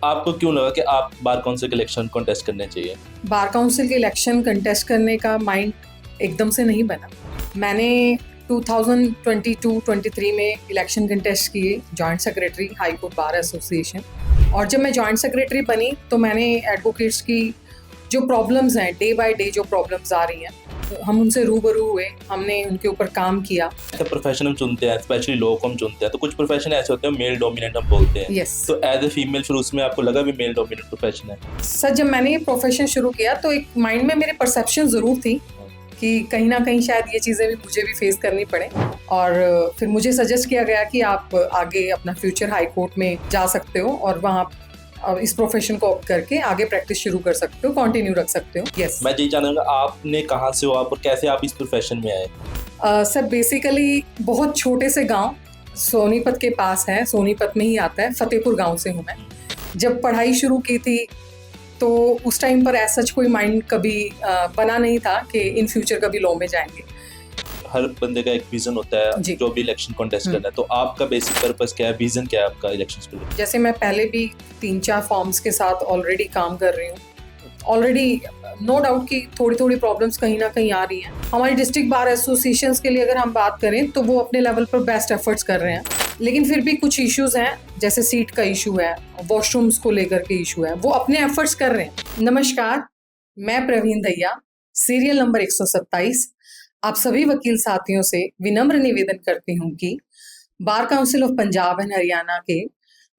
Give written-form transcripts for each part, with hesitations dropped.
आपको क्यों लगा कि आप बार काउंसिल के इलेक्शन कॉन्टेस्ट करने चाहिए? बार काउंसिल के इलेक्शन कंटेस्ट करने का माइंड एकदम से नहीं बना। मैंने 2022-23 में इलेक्शन कंटेस्ट किए, joint secretary high court bar association. और जब मैं जॉइंट सेक्रेटरी बनी तो मैंने एडवोकेट्स की जो प्रॉब्लम्स हैं, डे बाय डे जो प्रॉब्लम्स आ रही हैं, तो हम उनसे रूबरू हुए, हमने उनके ऊपर काम किया। ऐसे प्रोफेशन हम चुनते हैं, स्पेशली लॉ को हम चुनते हैं, तो कुछ प्रोफेशन ऐसे होते हैं मेल डोमिनेट हम बोलते हैं। Yes. तो एज ए फीमेल फिर उसमें आपको लगा भी मेल डोमिनेट प्रोफेशन है? सर, जब मैंने ये प्रोफेशन शुरू किया तो एक माइंड में मेरे परसेप्शन ज़रूर थी कि कहीं ना कहीं शायद ये चीज़ें भी मुझे भी फेस करनी पड़े। और फिर मुझे सजेस्ट किया गया कि आप आगे अपना फ्यूचर हाई कोर्ट में जा सकते हो और वहाँ इस प्रोफेशन को ऑप्ट करके आगे प्रैक्टिस शुरू कर सकते हो, कंटिन्यू रख सकते हो। यस। मैं यही जानूंगा आपने कहाँ से हो आप और कैसे आप इस प्रोफेशन में आए? सर, बेसिकली बहुत छोटे से गांव सोनीपत के पास है, सोनीपत में ही आता है, फतेहपुर गांव से हूँ मैं। जब पढ़ाई शुरू की थी तो उस टाइम पर ऐसा कोई माइंड कभी बना नहीं था कि इन फ्यूचर कभी लॉ में जाएंगे। हर बंदे का एक विजन होता है जो भी इलेक्शन कॉन्टेस्ट करना है, तो आपका बेसिक पर्पस क्या है, विजन क्या है आपका इलेक्शंस के लिए? जैसे मैं पहले भी 3-4 फॉर्म्स के साथ ऑलरेडी काम कर रही हूँ। ऑलरेडी नो डाउट कि थोड़ी थोड़ी प्रॉब्लम्स कहीं ना कहीं आ रही हैं। हमारी डिस्ट्रिक्ट बार एसोसिएशंस के लिए अगर हम बात करें तो वो अपने लेवल पर बेस्ट एफर्ट्स कर रहे हैं, लेकिन फिर भी कुछ इश्यूज हैं, जैसे सीट का इशू है, वॉशरूम्स को लेकर के इशू है, वो अपने एफर्ट्स कर रहे हैं। नमस्कार, मैं प्रवीण दैया, सीरियल नंबर 127। आप सभी वकील साथियों से विनम्र निवेदन करती हूँ कि bar council of Punjab and Haryana के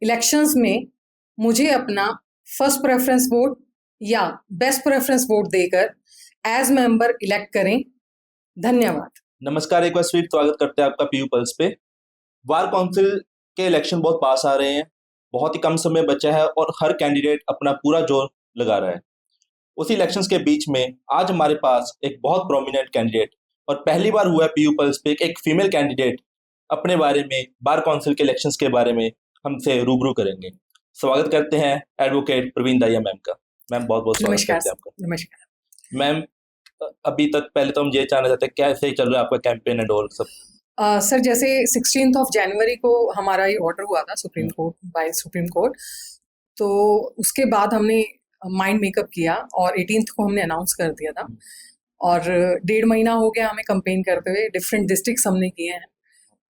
इलेक्शंस में मुझे अपना फर्स्ट प्रेफरेंस वोट या बेस्ट प्रेफरेंस वोट देकर एज मेंबर इलेक्ट करें। धन्यवाद। नमस्कार, एक बार स्वीट स्वागत करते हैं आपका पीयू पल्स पे। बार काउंसिल के इलेक्शन बहुत पास आ रहे हैं, बहुत ही कम समय बचा है और हर कैंडिडेट अपना पूरा जोर लगा रहा है। उसी इलेक्शंस के बीच में आज हमारे पास एक बहुत प्रोमिनेंट कैंडिडेट और पहली बार हुआ है पीयू पल्स पे एक फीमेल कैंडिडेट अपने बारे में, बार काउंसिल के इलेक्शंस के बारे में हमसे रूबरू करेंगे। स्वागत करते हैं एडवोकेट प्रवीण दैया मैम का। मैम बहुत बहुत स्वागत करते हैं आपका। नमस्कार मैम, अभी तक पहले तो हम ये जानना चाहते हैं कैसे चल रहा है आपका कैंपेन एंड ऑल सब? सर, जैसे 16 जनवरी को हमारा ये ऑर्डर हुआ था सुप्रीम कोर्ट, तो उसके बाद हमने माइंड मेकअप किया और 18 को हमने अनाउंस कर दिया था। और 1.5 महीना हो गया हमें कंपेन करते हुए, डिफरेंट डिस्ट्रिक्ट्स हमने किए हैं।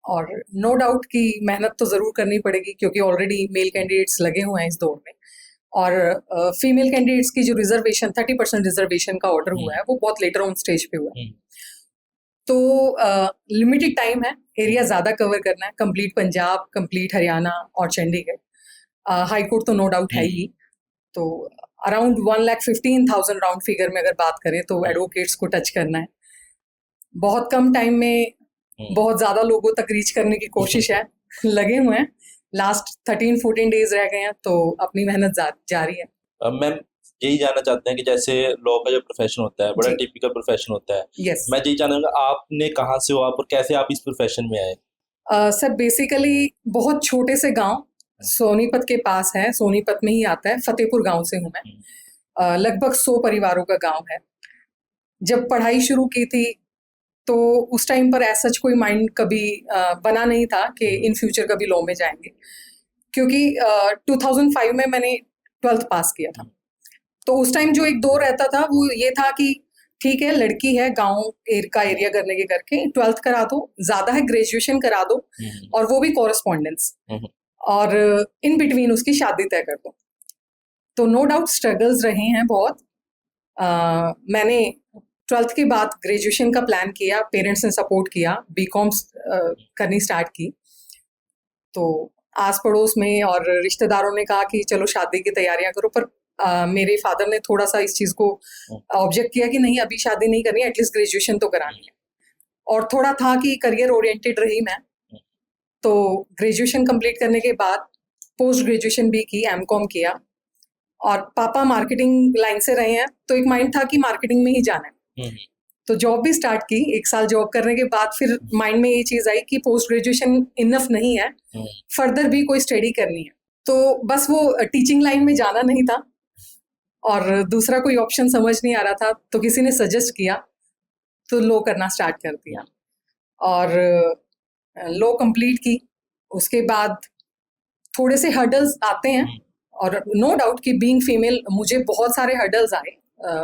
और नो डाउट कि मेहनत तो ज़रूर करनी पड़ेगी क्योंकि ऑलरेडी मेल कैंडिडेट्स लगे हुए हैं इस दौर में, और फीमेल कैंडिडेट्स की जो रिजर्वेशन 30% रिजर्वेशन का ऑर्डर हुआ है वो बहुत लेटर ऑन स्टेज पे हुआ है। तो लिमिटेड टाइम है, एरिया ज़्यादा कवर करना है, कंप्लीट पंजाब, कंप्लीट हरियाणा और चंडीगढ़। हाई कोर्ट तो नो डाउट है ही। तो अराउंड 1,15,000 राउंड फिगर में अगर बात करें तो एडवोकेट्स को टच करना है। बहुत कम टाइम में बहुत ज़्यादा लोगों तक रीच करने की कोशिश है। लगे हुए हैं, लास्ट 13-14 डेज रह गए हैं, तो अपनी मेहनत जारी है। मैम, यही जानना चाहते हैं कि जैसे लॉ का जो प्रोफेशन होता है बड़ा टिपिकल प्रोफेशन होता है। Yes. मैं यही जानूंगा आपने कहाँ से हो आप और कैसे आप इस प्रोफेशन में आए? सर, बेसिकली बहुत छोटे से गांव सोनीपत के पास है, सोनीपत में ही आता है, फतेहपुर गांव से हूँ मैं। लगभग 100 परिवारों का गांव है। जब पढ़ाई शुरू की थी तो उस टाइम पर ऐसा कोई माइंड कभी बना नहीं था कि इन फ्यूचर कभी लॉ में जाएंगे, क्योंकि 2005 में मैंने 12th पास किया था। तो उस टाइम जो एक दौर रहता था वो ये था कि ठीक है, लड़की है, गांव का एरिया करने के करके 12th करा दो, ज्यादा है ग्रेजुएशन करा दो, और वो भी कॉरेस्पॉन्डेंस, और इन बिटवीन उसकी शादी तय कर दो। तो नो डाउट स्ट्रगल्स रहे हैं बहुत। मैंने 12th के बाद ग्रेजुएशन का प्लान किया, पेरेंट्स ने सपोर्ट किया, बीकॉम करनी स्टार्ट की। तो आस पड़ोस में और रिश्तेदारों ने कहा कि चलो शादी की तैयारियां करो, पर मेरे फादर ने थोड़ा सा इस चीज़ को ऑब्जेक्ट किया कि नहीं, अभी शादी नहीं करनी, एटलीस्ट ग्रेजुएशन तो करानी है। और थोड़ा था कि करियर ओरिएंटेड रही मैं, तो ग्रेजुएशन कंप्लीट करने के बाद पोस्ट ग्रेजुएशन भी की, एमकॉम किया। और पापा मार्केटिंग लाइन से रहे हैं, तो एक माइंड था कि मार्केटिंग में ही जाना है। तो जॉब भी स्टार्ट की। 1 साल जॉब करने के बाद फिर माइंड में ये चीज़ आई कि पोस्ट ग्रेजुएशन इनफ नहीं है, फर्दर भी कोई स्टडी करनी है। तो बस वो टीचिंग लाइन में जाना नहीं था और दूसरा कोई ऑप्शन समझ नहीं आ रहा था, तो किसी ने सजेस्ट किया तो लॉ करना स्टार्ट कर दिया और लॉ कंप्लीट की। उसके बाद थोड़े से हर्डल्स आते हैं और नो डाउट कि बीइंग फीमेल मुझे बहुत सारे हर्डल्स आए,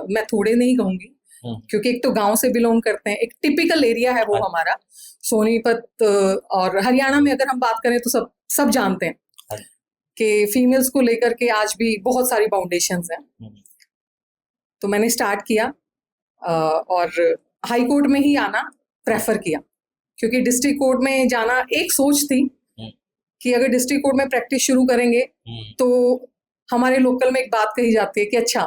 मैं थोड़े नहीं कहूंगी, क्योंकि एक तो गांव से बिलोंग करते हैं, एक टिपिकल एरिया है वो हमारा सोनीपत, और हरियाणा में अगर हम बात करें तो सब जानते हैं कि फीमेल्स को लेकर के आज भी बहुत सारी फाउंडेशंस हैं। तो मैंने स्टार्ट किया और हाई कोर्ट में ही आना प्रेफर किया, क्योंकि डिस्ट्रिक्ट कोर्ट में जाना एक सोच थी कि अगर डिस्ट्रिक्ट कोर्ट में प्रैक्टिस शुरू करेंगे तो हमारे लोकल में एक बात कही जाती है कि अच्छा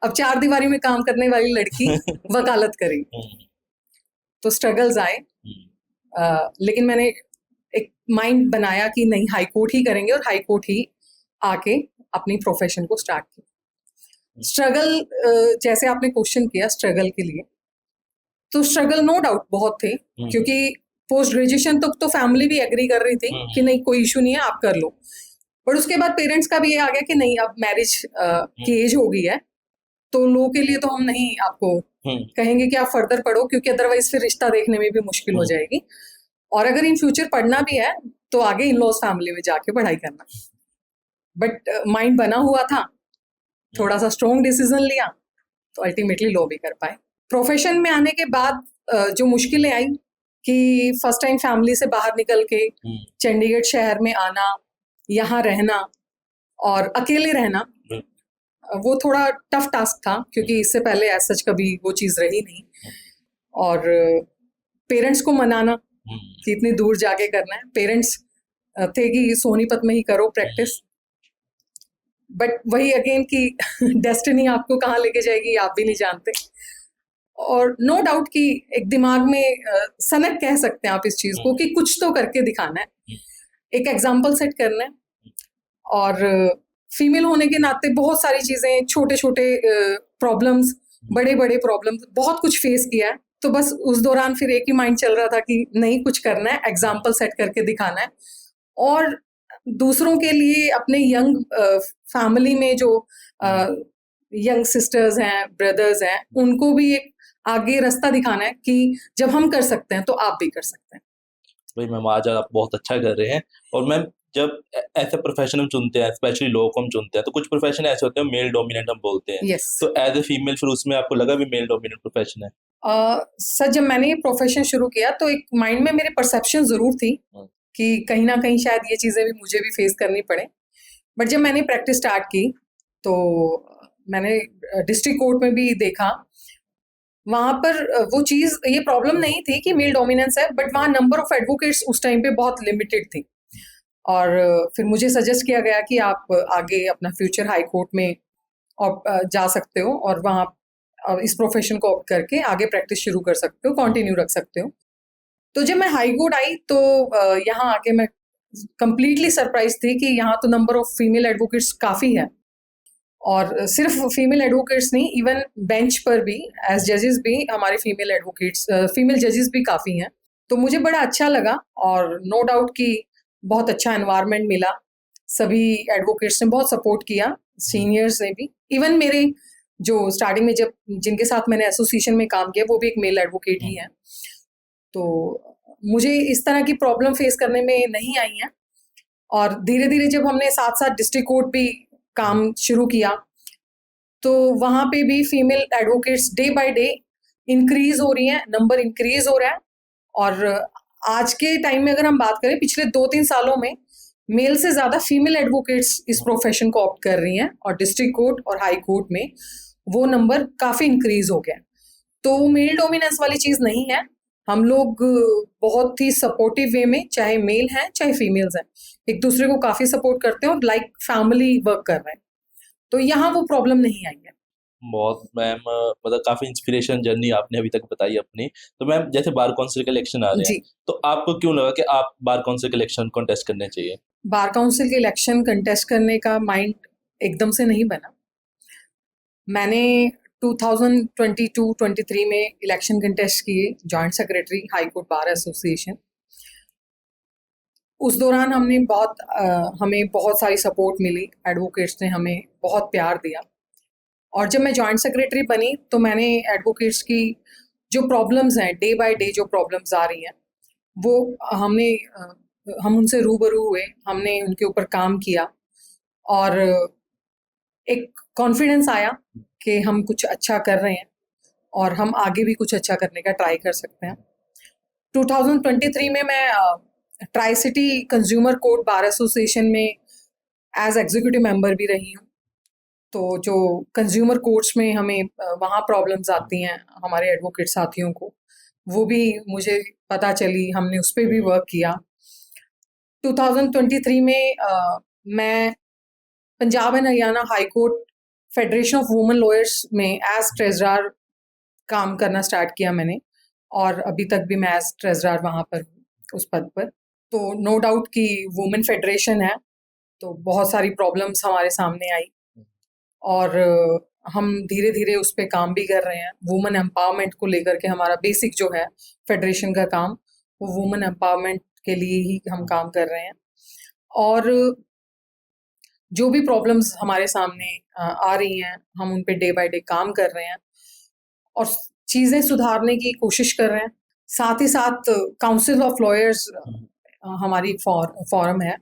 अब चार दीवारी में काम करने वाली लड़की वकालत करेगी। तो स्ट्रगल्स आए, लेकिन मैंने एक माइंड बनाया कि नहीं, हाई कोर्ट ही करेंगे और हाई कोर्ट ही आके अपनी प्रोफेशन को स्टार्ट किया। स्ट्रगल, जैसे आपने क्वेश्चन किया स्ट्रगल के लिए, तो स्ट्रगल नो डाउट बहुत थे, क्योंकि पोस्ट ग्रेजुएशन तक तो फैमिली भी एग्री कर रही थी कि नहीं कोई इशू नहीं है, आप कर लो। बट उसके बाद पेरेंट्स का भी ये आ गया कि नहीं, अब मैरिज की एज हो गई है, तो लोगों के लिए तो हम नहीं आपको कहेंगे कि आप फर्दर पढ़ो, क्योंकि अदरवाइज फिर रिश्ता देखने में भी मुश्किल हो जाएगी, और अगर इन फ्यूचर पढ़ना भी है तो आगे इन लॉज फैमिली में जाके पढ़ाई करना। बट माइंड बना हुआ था, थोड़ा सा स्ट्रॉन्ग डिसीजन लिया, तो अल्टीमेटली लॉ भी कर पाए। प्रोफेशन में आने के बाद जो मुश्किलें आई कि फर्स्ट टाइम फैमिली से बाहर निकल के चंडीगढ़ शहर में आना, यहाँ रहना और अकेले रहना, वो थोड़ा टफ टास्क था, क्योंकि इससे पहले एज सच कभी वो चीज़ रही नहीं। और पेरेंट्स को मनाना कि इतनी दूर जाके करना है, पेरेंट्स थे कि सोनीपत में ही करो प्रैक्टिस, बट वही अगेन कि डेस्टिनी आपको कहाँ लेके जाएगी आप भी नहीं जानते। और नो डाउट कि एक दिमाग में सनक कह सकते हैं आप इस चीज़ को कि कुछ तो करके दिखाना है, एक एग्जाम्पल सेट करना है। और फीमेल होने के नाते बहुत सारी चीज़ें, छोटे छोटे प्रॉब्लम्स, बड़े बड़े प्रॉब्लम्स, बहुत कुछ फेस किया है। तो बस उस दौरान फिर एक ही माइंड चल रहा था कि नहीं, कुछ करना है, एग्जाम्पल सेट करके दिखाना है, और दूसरों के लिए, अपने यंग फैमिली में जो यंग सिस्टर्स हैं, ब्रदर्स हैं, उनको भी एक आगे रास्ता दिखाना है कि जब हम कर सकते हैं तो आप भी कर सकते हैं। भाई मैम, आज आप बहुत अच्छा कर रहे हैं। और मैम, जब ऐसे प्रोफेशन हम चुनते हैं, स्पेशली लॉ को हम चुनते हैं, तो कुछ प्रोफेशन ऐसे होते हैं मेल डोमिनेंट हम बोलते हैं। Yes. तो एज ए फीमेल फिर उसमें आपको लगा भी मेल डोमिनेंट प्रोफेशन है? सर, जब मैंने ये प्रोफेशन शुरू किया तो एक माइंड में मेरे परसेप्शन जरूर थी कि कहीं ना कहीं शायद ये चीज़ें भी मुझे भी फेस करनी पड़े। बट जब मैंने प्रैक्टिस स्टार्ट की तो मैंने डिस्ट्रिक्ट कोर्ट में भी देखा, वहाँ पर वो चीज़, ये प्रॉब्लम नहीं थी कि मेल डोमिनेंस है, बट वहाँ नंबर ऑफ एडवोकेट्स उस टाइम पे बहुत लिमिटेड थी। और फिर मुझे सजेस्ट किया गया कि आप आगे अपना फ्यूचर हाई कोर्ट में जा सकते हो, और वहाँ इस प्रोफेशन को ऑप्ट करके आगे प्रैक्टिस शुरू कर सकते हो, कंटिन्यू रख सकते हो। तो जब मैं हाई कोर्ट आई तो यहाँ आके मैं कंप्लीटली सरप्राइज थी कि यहाँ तो नंबर ऑफ फीमेल एडवोकेट्स काफ़ी है, और सिर्फ फीमेल एडवोकेट्स नहीं, इवन बेंच पर भी एज जजेस भी हमारे फीमेल एडवोकेट्स, फीमेल जजेस भी काफ़ी हैं। तो मुझे बड़ा अच्छा लगा, और नो डाउट कि बहुत अच्छा एनवायरनमेंट मिला, सभी एडवोकेट्स ने बहुत सपोर्ट किया, सीनियर्स ने भी, इवन मेरे जो स्टार्टिंग में जब जिनके साथ मैंने एसोसिएशन में काम किया वो भी एक मेल एडवोकेट ही है। तो मुझे इस तरह की प्रॉब्लम फेस करने में नहीं आई है। और धीरे धीरे जब हमने साथ साथ डिस्ट्रिक्ट कोर्ट भी काम शुरू किया तो वहाँ पे भी female advocates day by day increase हो रही हैं, नंबर इंक्रीज हो रहा है। और आज के टाइम में अगर हम बात करें, पिछले 2-3 सालों में मेल से ज़्यादा फीमेल एडवोकेट्स इस प्रोफेशन को ऑप्ट कर रही हैं, और डिस्ट्रिक्ट कोर्ट और हाई कोर्ट में वो नंबर काफ़ी इंक्रीज हो गया। तो मेल डोमिनेंस वाली चीज़ नहीं है, हम लोग बहुत ही सपोर्टिव वे में, चाहे मेल हैं चाहे फीमेल्स हैं, एक दूसरे को काफ़ी सपोर्ट करते हैं और लाइक फैमिली वर्क कर रहे हैं, तो यहाँ वो प्रॉब्लम नहीं आई है। बहुत मैम, मतलब काफ़ी इंस्पिरेशन जर्नी आपने अभी तक बताई अपनी। तो मैम, जैसे बार काउंसिल के इलेक्शन आ रहे हैं, तो आपको क्यों लगा कि आप बार काउंसिल के इलेक्शन कॉन्टेस्ट करने चाहिए? बार काउंसिल के इलेक्शन कंटेस्ट करने का माइंड एकदम से नहीं बना। मैंने 2022-23 में इलेक्शन कंटेस्ट किए, joint secretary high court bar association. उस दौरान हमें बहुत सारी सपोर्ट मिली, एडवोकेट्स ने हमें बहुत प्यार दिया। और जब मैं जॉइंट सेक्रेटरी बनी तो मैंने एडवोकेट्स की जो प्रॉब्लम्स हैं, डे बाय डे जो प्रॉब्लम्स आ रही हैं, वो हम उनसे रूबरू हुए, हमने उनके ऊपर काम किया, और एक कॉन्फिडेंस आया कि हम कुछ अच्छा कर रहे हैं और हम आगे भी कुछ अच्छा करने का ट्राई कर सकते हैं। 2023 में मैं tri city consumer court bar association में एज एग्जीक्यूटिव मेंबर भी रही हूँ। तो जो कंज्यूमर कोर्ट्स में हमें वहाँ प्रॉब्लम्स आती हैं हमारे एडवोकेट साथियों को, वो भी मुझे पता चली, हमने उस पर भी वर्क किया। 2023 में मैं Punjab and Haryana high court federation of women lawyers में एज ट्रेजरार काम करना स्टार्ट किया मैंने, और अभी तक भी मैं एज ट्रेजरार वहाँ पर हूँ, उस पद पर। तो नो डाउट कि वुमेन फेडरेशन है, तो बहुत सारी प्रॉब्लम्स हमारे सामने आई और हम धीरे धीरे उस पर काम भी कर रहे हैं। वुमेन एम्पावरमेंट को लेकर के हमारा बेसिक जो है फेडरेशन का काम, वो वुमेन एम्पावरमेंट के लिए ही हम काम कर रहे हैं। और जो भी प्रॉब्लम्स हमारे सामने आ रही हैं, हम उन पे डे बाय डे काम कर रहे हैं और चीज़ें सुधारने की कोशिश कर रहे हैं। साथ ही साथ काउंसिल ऑफ लॉयर्स हमारी फॉरम है,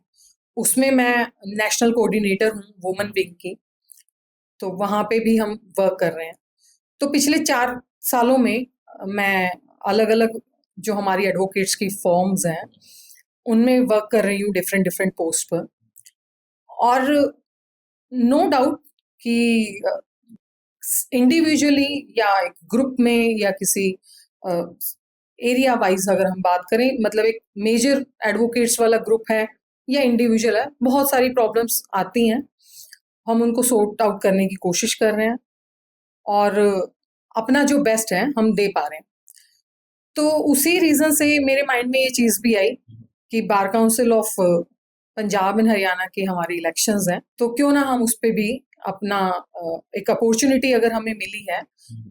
उसमें मैं नेशनल कोऑर्डिनेटर हूँ वुमेन विंग की, तो वहाँ पे भी हम वर्क कर रहे हैं। तो पिछले 4 सालों में मैं अलग अलग जो हमारी एडवोकेट्स की फॉर्म्स हैं उनमें वर्क कर रही हूँ डिफरेंट डिफरेंट पोस्ट पर। और नो डाउट कि इंडिविजुअली या एक ग्रुप में या किसी एरिया वाइज अगर हम बात करें, मतलब एक मेजर एडवोकेट्स वाला ग्रुप है या इंडिविजुअल है, बहुत सारी प्रॉब्लम्स आती हैं, हम उनको सॉर्ट आउट करने की कोशिश कर रहे हैं और अपना जो बेस्ट है हम दे पा रहे हैं। तो उसी रीज़न से मेरे माइंड में ये चीज़ भी आई कि bar council of Punjab and Haryana के हमारे इलेक्शंस हैं, तो क्यों ना हम उस पे भी अपना एक अपॉर्चुनिटी अगर हमें मिली है।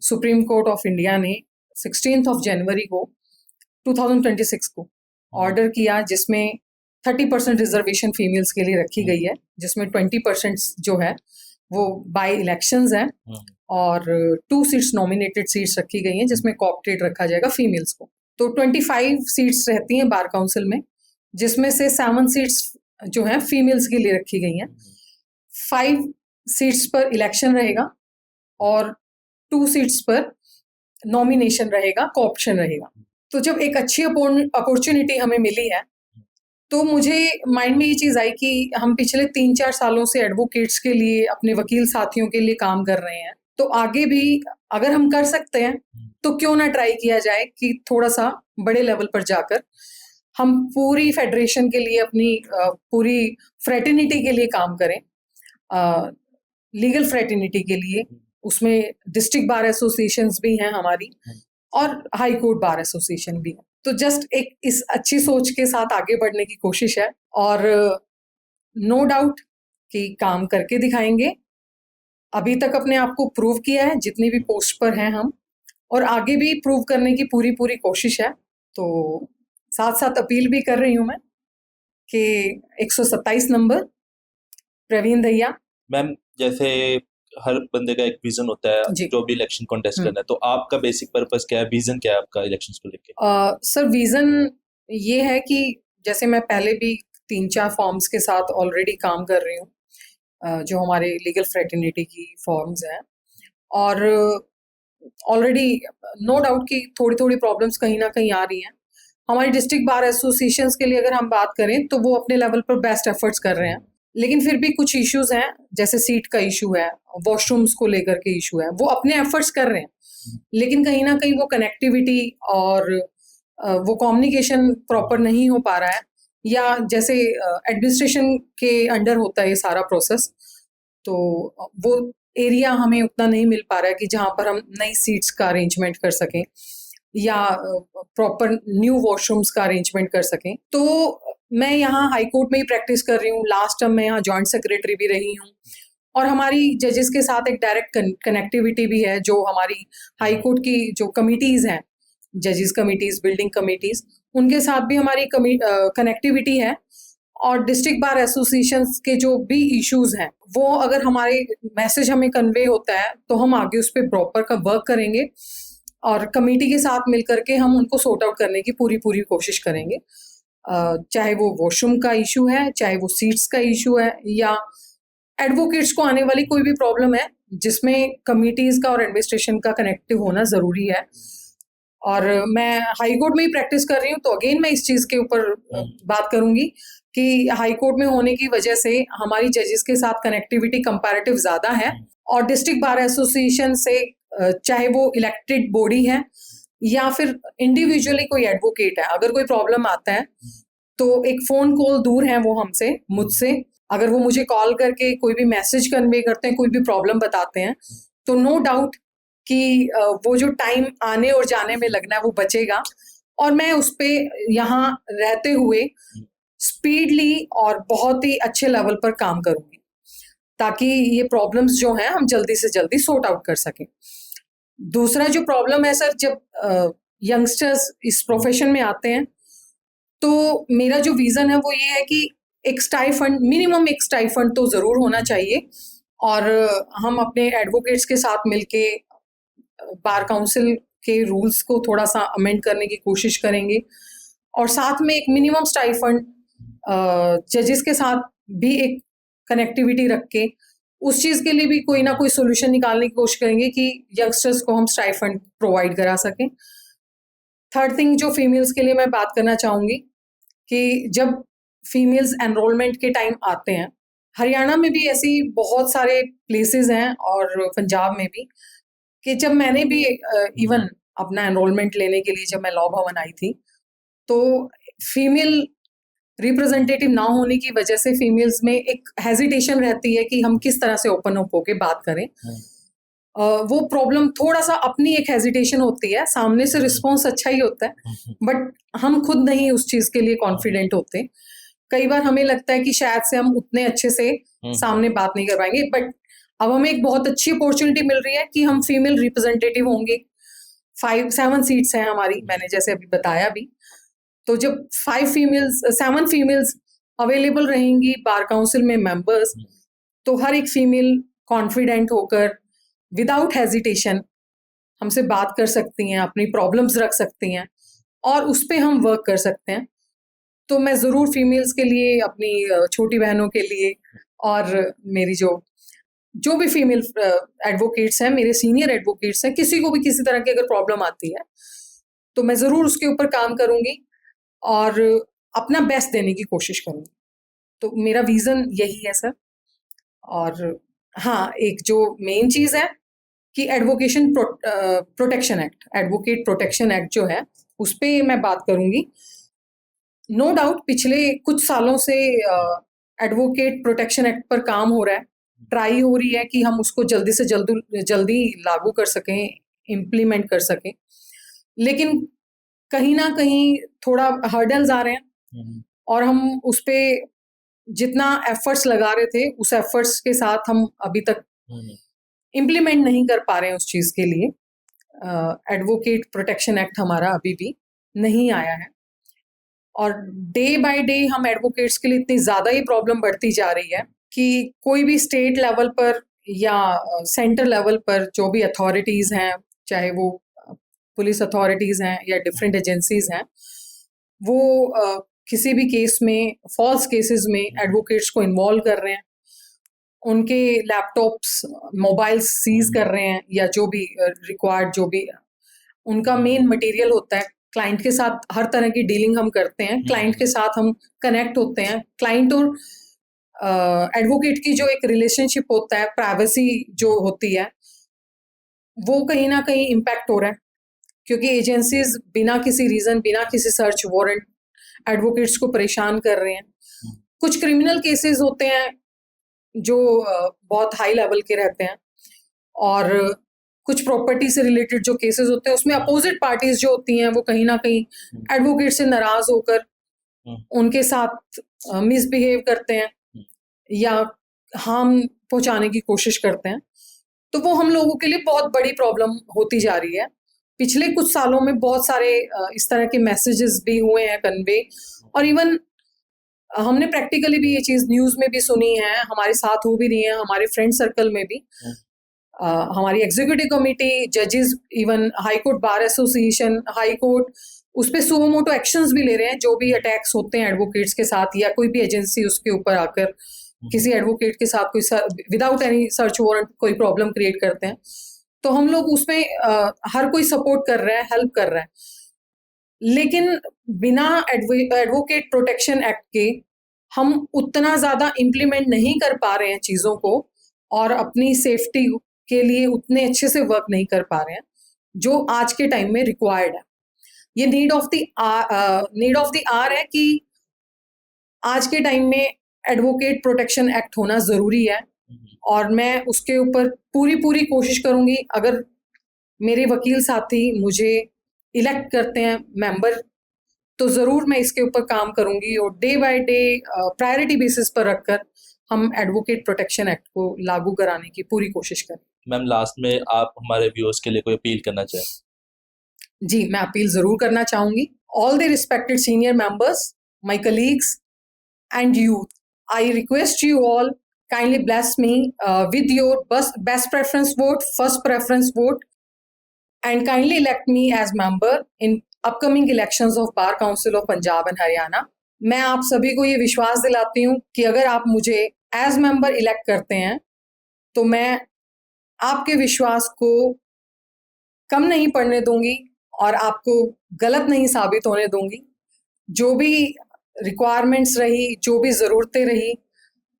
सुप्रीम कोर्ट ऑफ इंडिया ने 16 जनवरी को 2026 को ऑर्डर किया, जिसमें 30% रिजर्वेशन फीमेल्स के लिए रखी गई है, जिसमें 20% जो है वो बाय इलेक्शंस हैं और 2 सीट्स नॉमिनेटेड सीट्स रखी गई हैं, जिसमें कोऑप्टेड रखा जाएगा फीमेल्स को। तो 25 सीट्स रहती हैं बार काउंसिल में, जिसमें से 7 सीट्स जो हैं फीमेल्स के लिए रखी गई हैं। 5 सीट्स पर इलेक्शन रहेगा और 2 सीट्स पर नॉमिनेशन रहेगा, कोऑप्शन रहेगा। तो जब एक अच्छी अपॉर्चुनिटी हमें मिली है, तो मुझे माइंड में ये चीज़ आई कि हम पिछले 3-4 सालों से एडवोकेट्स के लिए, अपने वकील साथियों के लिए काम कर रहे हैं, तो आगे भी अगर हम कर सकते हैं तो क्यों ना ट्राई किया जाए कि थोड़ा सा बड़े लेवल पर जाकर हम पूरी फेडरेशन के लिए, अपनी पूरी फ्रेटर्निटी के लिए काम करें, लीगल फ्रेटर्निटी के लिए। उसमें डिस्ट्रिक्ट बार एसोसिएशंस भी हैं हमारी और हाई कोर्ट बार एसोसिएशन भी है। तो जस्ट एक इस अच्छी सोच के साथ आगे बढ़ने की कोशिश है और नो डाउट कि काम करके दिखाएंगे। अभी तक अपने आप को प्रूव किया है जितनी भी पोस्ट पर हैं हम, और आगे भी प्रूव करने की पूरी पूरी कोशिश है। तो साथ साथ अपील भी कर रही हूँ मैं कि 127 नंबर प्रवीण दहिया। मैम, जैसे हर बंदे का एक विजन होता है जी। जो भी इलेक्शन कॉन्टेस्ट करना है, तो आपका बेसिक पर्पस क्या है, विजन क्या है आपका इलेक्शंस को लेके? सर, विजन ये है कि जैसे मैं पहले भी 3-4 फॉर्म्स के साथ ऑलरेडी काम कर रही हूँ, जो हमारे लीगल फ्रेटर्निटी की फॉर्म्स हैं, और ऑलरेडी नो डाउट कि थोड़ी थोड़ी प्रॉब्लम्स कहीं ना कहीं आ रही हैं। हमारी डिस्ट्रिक्ट बार एसोसिएशंस के लिए अगर हम बात करें तो वो अपने लेवल पर बेस्ट एफर्ट्स कर रहे हैं, लेकिन फिर भी कुछ इश्यूज हैं, जैसे सीट का इशू है, वॉशरूम्स को लेकर के इशू है। वो अपने एफर्ट्स कर रहे हैं, लेकिन कहीं ना कहीं वो कनेक्टिविटी और वो कम्युनिकेशन प्रॉपर नहीं हो पा रहा है, या जैसे एडमिनिस्ट्रेशन के अंडर होता है ये सारा प्रोसेस, तो वो एरिया हमें उतना नहीं मिल पा रहा है कि जहाँ पर हम नई सीट्स का अरेंजमेंट कर सकें या प्रॉपर न्यू वॉशरूम्स का अरेंजमेंट कर सकें। तो मैं यहाँ हाई कोर्ट में ही प्रैक्टिस कर रही हूँ, लास्ट टर्म मैं यहाँ जॉइंट सेक्रेटरी भी रही हूँ, और हमारी जजेस के साथ एक डायरेक्ट कनेक्टिविटी भी है। जो हमारी हाई कोर्ट की जो कमिटीज़ हैं, जजेस कमिटीज़, बिल्डिंग कमिटीज़, उनके साथ भी हमारी कनेक्टिविटी है। और डिस्ट्रिक्ट बार एसोसिएशंस के जो भी इश्यूज हैं, वो अगर हमारे मैसेज हमें कन्वे होता है तो हम आगे उस पर प्रॉपर का वर्क करेंगे और कमेटी के साथ मिलकर के हम उनको सॉर्ट आउट करने की पूरी पूरी कोशिश करेंगे। चाहे वो वॉशरूम का इशू है, चाहे वो सीट्स का इशू है, या एडवोकेट्स को आने वाली कोई भी प्रॉब्लम है जिसमें कमिटीज का और एडमिनिस्ट्रेशन का कनेक्टिव होना जरूरी है। और मैं हाई कोर्ट में ही प्रैक्टिस कर रही हूँ, तो अगेन मैं इस चीज के ऊपर बात करूंगी कि हाई कोर्ट में होने की वजह से हमारी जजेस के साथ कनेक्टिविटी कंपैरेटिव ज्यादा है। और डिस्ट्रिक्ट बार एसोसिएशन से चाहे वो इलेक्टेड बॉडी है या फिर इंडिविजुअली कोई एडवोकेट है, अगर कोई प्रॉब्लम आता है तो एक फोन कॉल दूर है वो हमसे, मुझसे। अगर वो मुझे कॉल करके कोई भी मैसेज कन्वे करते हैं, कोई भी प्रॉब्लम बताते हैं, तो नो डाउट कि वो जो टाइम आने और जाने में लगना है वो बचेगा। और मैं उस पे यहाँ रहते हुए स्पीडली और बहुत ही अच्छे लेवल पर काम करूंगी, ताकि ये प्रॉब्लम्स जो हैं हम जल्दी से जल्दी सॉर्ट आउट कर सकें। दूसरा जो प्रॉब्लम है सर, जब यंगस्टर्स इस प्रोफेशन में आते हैं, तो मेरा जो विजन है वो ये है कि एक स्टाइफंड, मिनिमम एक स्टाइफंड तो जरूर होना चाहिए। और हम अपने एडवोकेट्स के साथ मिलके बार काउंसिल के रूल्स को थोड़ा सा अमेंड करने की कोशिश करेंगे, और साथ में एक मिनिमम स्टाइफंड जजेस के साथ भी एक कनेक्टिविटी रख के उस चीज के लिए भी कोई ना कोई सोल्यूशन निकालने की कोशिश करेंगे कि यंगस्टर्स को हम स्टाइफंड प्रोवाइड करा सकें। थर्ड थिंग जो फीमेल्स के लिए मैं बात करना चाहूंगी कि जब फीमेल्स एनरोलमेंट के टाइम आते हैं, हरियाणा में भी ऐसी बहुत सारे प्लेसेस हैं और पंजाब में भी, कि जब मैंने भी इवन अपना एनरोलमेंट लेने के लिए जब मैं लॉ भवन आई थी, तो फीमेल रिप्रेजेंटेटिव ना होने की वजह से फीमेल्स में एक हेजिटेशन रहती है कि हम किस तरह से ओपन अप होके बात करें। वो प्रॉब्लम थोड़ा सा अपनी एक हेजिटेशन होती है, सामने से रिस्पॉन्स अच्छा ही होता है, बट हम खुद नहीं उस चीज के लिए कॉन्फिडेंट होते। कई बार हमें लगता है कि शायद से हम उतने अच्छे से सामने बात नहीं कर पाएंगे, बट अब हमें एक बहुत अच्छी अपॉर्चुनिटी मिल रही है कि हम फीमेल रिप्रेजेंटेटिव होंगे। 7 सीट्स हैं हमारी, मैंने जैसे अभी बताया भी। तो जब 7 फीमेल्स अवेलेबल रहेंगी बार काउंसिल में मेंबर्स, तो हर एक फीमेल कॉन्फिडेंट होकर विदाउट हेजिटेशन हमसे बात कर सकती हैं, अपनी प्रॉब्लम्स रख सकती हैं और उस पे हम वर्क कर सकते हैं। तो मैं ज़रूर फीमेल्स के लिए, अपनी छोटी बहनों के लिए, और मेरी जो भी फीमेल एडवोकेट्स हैं, मेरे सीनियर एडवोकेट्स हैं, किसी को भी किसी तरह की अगर प्रॉब्लम आती है तो मैं ज़रूर उसके ऊपर काम करूंगी और अपना बेस्ट देने की कोशिश करूंगी। तो मेरा विजन यही है सर। और हाँ, एक जो मेन चीज़ है कि protection act, advocate protection act जो है, उस पर मैं बात करूंगी। नो डाउट पिछले कुछ सालों से एडवोकेट प्रोटेक्शन एक्ट पर काम हो रहा है, ट्राई हो रही है कि हम उसको जल्दी से जल्दी लागू कर सकें, इम्प्लीमेंट कर सकें, लेकिन कहीं ना कहीं थोड़ा हर्डल्स आ रहे हैं और हम उस पे जितना एफर्ट्स लगा रहे थे, उस एफर्ट्स के साथ हम अभी तक इम्प्लीमेंट नहीं कर पा रहे हैं उस चीज के लिए। एडवोकेट प्रोटेक्शन एक्ट हमारा अभी भी नहीं आया है, और डे बाय डे हम एडवोकेट्स के लिए इतनी ज्यादा ही प्रॉब्लम बढ़ती जा रही है कि कोई भी स्टेट लेवल पर या सेंटर लेवल पर जो भी अथॉरिटीज हैं, चाहे वो पुलिस अथॉरिटीज हैं या डिफरेंट एजेंसीज हैं, वो किसी भी केस में, फॉल्स केसेस में एडवोकेट्स को इन्वॉल्व कर रहे हैं, उनके लैपटॉप्स, मोबाइल्स सीज कर रहे हैं, या जो भी रिक्वायर्ड, जो भी उनका मेन मटेरियल होता है। क्लाइंट के साथ हर तरह की डीलिंग हम करते हैं, क्लाइंट के साथ हम कनेक्ट होते हैं। क्लाइंट और एडवोकेट की जो एक रिलेशनशिप होता है, प्राइवेसी जो होती है, वो कहीं ना कहीं इम्पैक्ट हो रहा है, क्योंकि एजेंसीज बिना किसी रीजन, बिना किसी सर्च वारंट एडवोकेट्स को परेशान कर रहे हैं। कुछ क्रिमिनल केसेस होते हैं जो बहुत हाई लेवल के रहते हैं, और कुछ प्रॉपर्टी से रिलेटेड जो केसेस होते हैं, उसमें अपोजिट पार्टीज जो होती हैं वो कहीं ना कहीं एडवोकेट से नाराज होकर उनके साथ मिसबिहेव करते हैं या हार्म पहुंचाने की कोशिश करते हैं। तो वो हम लोगों के लिए बहुत बड़ी प्रॉब्लम होती जा रही है। पिछले कुछ सालों में बहुत सारे इस तरह के मैसेजेस भी हुए हैं कन्वे, और इवन हमने प्रैक्टिकली भी ये चीज न्यूज में भी सुनी है, हमारे साथ हो भी रही है, हमारे फ्रेंड सर्कल में भी। हमारी एग्जीक्यूटिव कमेटी, जजेस, even high court bar association, high court उस पर सुओ मोटो एक्शंस भी ले रहे हैं। जो भी अटैक्स होते हैं एडवोकेट्स के साथ या कोई भी एजेंसी उसके ऊपर आकर किसी एडवोकेट के साथ कोई विदाउट एनी सर्च वारंट कोई प्रॉब्लम क्रिएट करते हैं, तो हम लोग उसमें हर कोई सपोर्ट कर रहा है, हेल्प कर रहा है। लेकिन बिना एडवोकेट प्रोटेक्शन एक्ट के हम उतना ज़्यादा इम्प्लीमेंट नहीं कर पा रहे हैं चीज़ों को, और अपनी सेफ्टी के लिए उतने अच्छे से वर्क नहीं कर पा रहे हैं जो आज के टाइम में रिक्वायर्ड है। ये नीड ऑफ द आर है कि आज के टाइम में एडवोकेट प्रोटेक्शन एक्ट होना ज़रूरी है, और मैं उसके ऊपर पूरी कोशिश करूंगी। अगर मेरे वकील साथी मुझे इलेक्ट करते हैं मेंबर, तो ज़रूर मैं इसके ऊपर काम करूंगी, और day by day priority basis पर रखकर हम एडवोकेट प्रोटेक्शन एक्ट को लागू कराने की पूरी कोशिश करें। मैम, लास्ट में आप हमारे व्यूअर्स के लिए कोई अपील करना चाहें? जी, मैं अपील ज़रूर करना चाहूंगी। All the respected senior members, my colleagues and youth, I request you all kindly bless me with your best preference vote, first preference vote, and kindly elect me as member in upcoming elections of Bar Council of Punjab and Haryana. मैं आप सभी को ये विश्वास दिलाती हूँ कि अगर आप मुझे एज मेंबर इलेक्ट करते हैं तो मैं आपके विश्वास को कम नहीं पड़ने दूंगी और आपको गलत नहीं साबित होने दूंगी। जो भी रिक्वायरमेंट्स रही, जो भी ज़रूरतें रही,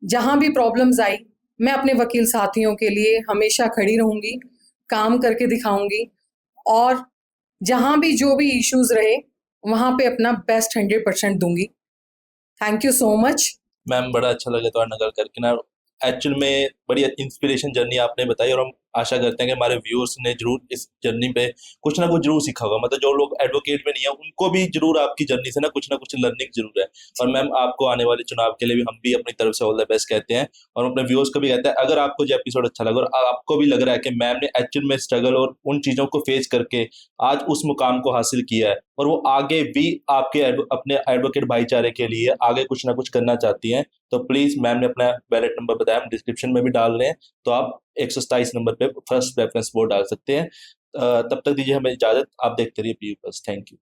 जहाँ भी प्रॉब्लम्स आई, मैं अपने वकील साथियों के लिए हमेशा खड़ी रहूँगी, काम करके दिखाऊंगी, और जहाँ भी जो भी इश्यूज रहे वहाँ पे अपना बेस्ट 100% दूंगी। Thank you so much. Ma'am, बड़ा अच्छा लगा तो नगर करके ना, एक्चुअल में बड़ी इंस्पिरेशन जर्नी आपने बताई, और हम आशा करते हैं कि हमारे व्यूअर्स ने जरूर इस जर्नी पे कुछ ना कुछ जरूर सीखा होगा। मतलब जो लोग एडवोकेट में नहीं है उनको भी जरूर आपकी जर्नी से ना कुछ लर्निंग जरूर है। और मैम, आपको आने वाले चुनाव के लिए भी हम भी अपनी तरफ से ऑल द बेस्ट कहते हैं, और अपने व्यूअर्स को भी कहते हैं अगर आपको जो एपिसोड अच्छा लगा और आपको भी लग रहा है कि मैम ने एक्चुअल में स्ट्रगल और उन चीज़ों को फेस करके आज उस मुकाम को हासिल किया है, और वो आगे भी आपके अपने एडवोकेट भाईचारे के लिए आगे कुछ ना कुछ करना चाहती हैं, तो प्लीज़ मैम ने अपना बैलेट नंबर बताया, हम डिस्क्रिप्शन में भी डाल रहे हैं, तो आप 127 नंबर पे फर्स्ट प्रेफरेंस वोट डाल सकते हैं। तब तक दीजिए हमें इजाज़त। आप देखते रहिए पीयू प्लस। Thank you.